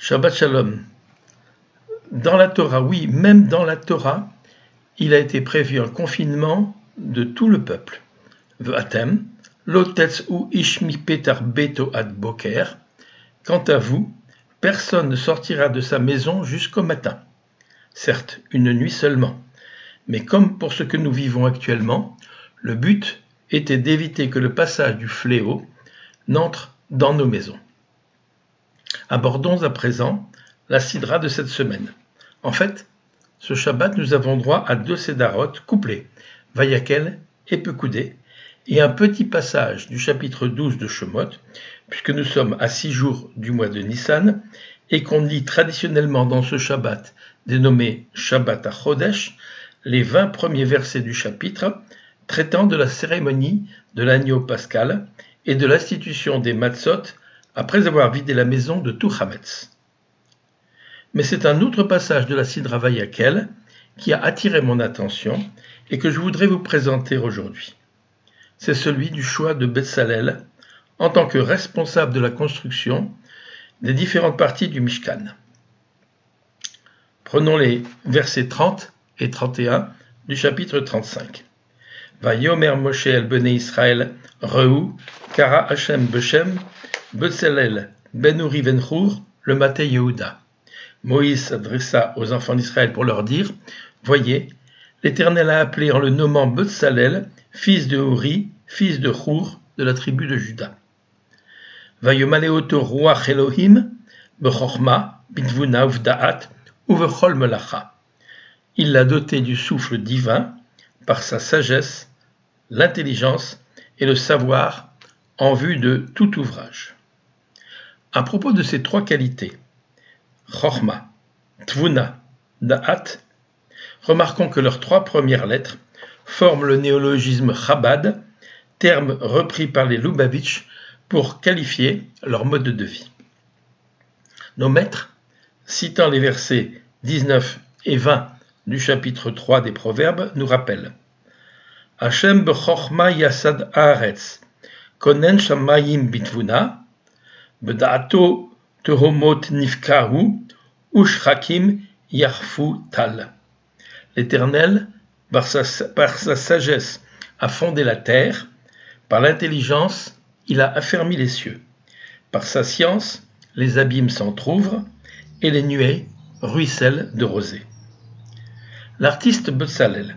Shabbat Shalom. Dans la Torah, oui, même dans la Torah, il a été prévu un confinement de tout le peuple. V'atem, lo tetz'u ish mipetar beto ad boker. Quant à vous, personne ne sortira de sa maison jusqu'au matin. Certes, une nuit seulement. Mais comme pour ce que nous vivons actuellement, le but était d'éviter que le passage du fléau n'entre dans nos maisons. Abordons à présent la sidra de cette semaine. En fait, ce Shabbat, nous avons droit à 2 sédarot couplés, Vayakel et Pekoudé, et un petit passage du chapitre 12 de Shemot, puisque nous sommes à 6 jours du mois de Nissan, et qu'on lit traditionnellement dans ce Shabbat, dénommé Shabbat HaChodesh, les 20 premiers versets du chapitre, traitant de la cérémonie de l'agneau pascal et de l'institution des matzot après avoir vidé la maison de tout Hametz. Mais c'est un autre passage de la Sidra Vayakel qui a attiré mon attention et que je voudrais vous présenter aujourd'hui. C'est celui du choix de Betzalel en tant que responsable de la construction des différentes parties du Mishkan. Prenons les versets 30 et 31 du chapitre 35. Vayomer Moshe el Bnei Israël Reu, Kara Hashem Beshem, Betzalel ben Uri ben Hur, le Maté Yehuda. Moïse s'adressa aux enfants d'Israël pour leur dire « Voyez, l'Éternel a appelé en le nommant Betzalel, fils de Uri, fils de Hur, de la tribu de Juda. Vayomaleoto ruach Elohim, bechorma, bitvuna uvda'at, uvechol melacha. » Il l'a doté du souffle divin par sa sagesse, l'intelligence et le savoir en vue de tout ouvrage. À propos de ces 3 qualités, Chorma, Tvuna, Da'at, remarquons que leurs 3 premières lettres forment le néologisme Chabad, terme repris par les Lubavitch pour qualifier leur mode de vie. Nos maîtres, citant les versets 19 et 20 du chapitre 3 des Proverbes, nous rappellent Hashem bechorma yasad haaretz, konen shamayim bitvuna, beda'ato tehomot nifkahu, ushrakim yarfu tal. L'Éternel, par sa sagesse, a fondé la terre, par l'intelligence, il a affermi les cieux. Par sa science, les abîmes s'entr'ouvrent et les nuées ruissellent de rosée. L'artiste Betzalel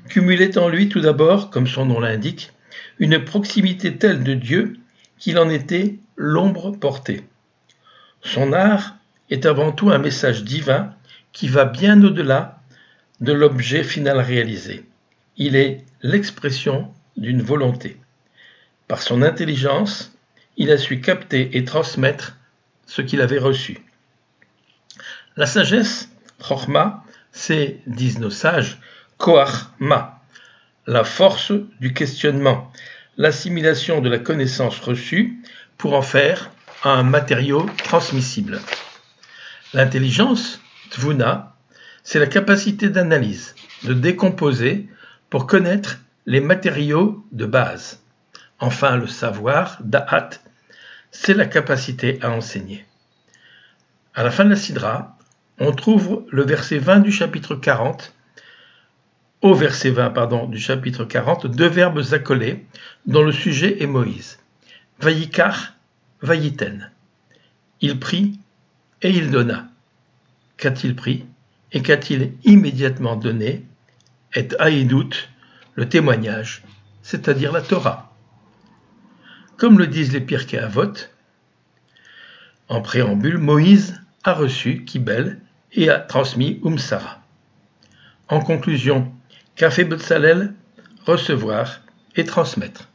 cumulait en lui tout d'abord, comme son nom l'indique, une proximité telle de Dieu qu'il en était l'ombre portée. Son art est avant tout un message divin qui va bien au-delà de l'objet final réalisé. Il est l'expression d'une volonté. Par son intelligence, il a su capter et transmettre ce qu'il avait reçu. La sagesse, Chorma, c'est, disent nos sages, Koach Ma, la force du questionnement, l'assimilation de la connaissance reçue pour en faire un matériau transmissible. L'intelligence, Tvuna, c'est la capacité d'analyse, de décomposer pour connaître les matériaux de base. Enfin, le savoir, Da'at, c'est la capacité à enseigner. À la fin de la Sidra, on trouve le verset 20 du chapitre 40, au verset 20 du chapitre 40, 2 verbes accolés dont le sujet est Moïse. Vayikach, Vayiten. Il prit et il donna. Qu'a-t-il pris et qu'a-t-il immédiatement donné? Et haïdout, le témoignage, c'est-à-dire la Torah. Comme le disent les Pirkei Avot, en préambule, Moïse a reçu Kibel et a transmis Umsara. En conclusion, qu'a fait Betzalel? Recevoir et transmettre,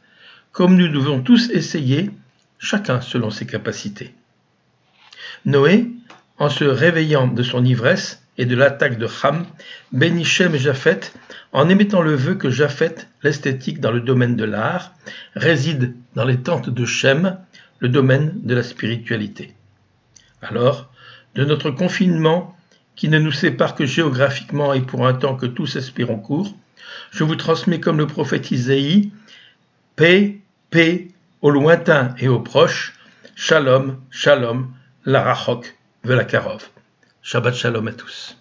comme nous devons tous essayer, chacun selon ses capacités. Noé, en se réveillant de son ivresse et de l'attaque de Ham, bénit Shem et Japhet en émettant le vœu que Japhet, l'esthétique dans le domaine de l'art, réside dans les tentes de Shem, le domaine de la spiritualité. Alors, de notre confinement, qui ne nous sépare que géographiquement et pour un temps que tous espérons court, je vous transmets comme le prophète Isaïe, paix, paix, au lointain et au proche, shalom, shalom, la rachok, Velakarov. Shabbat Shalom à tous.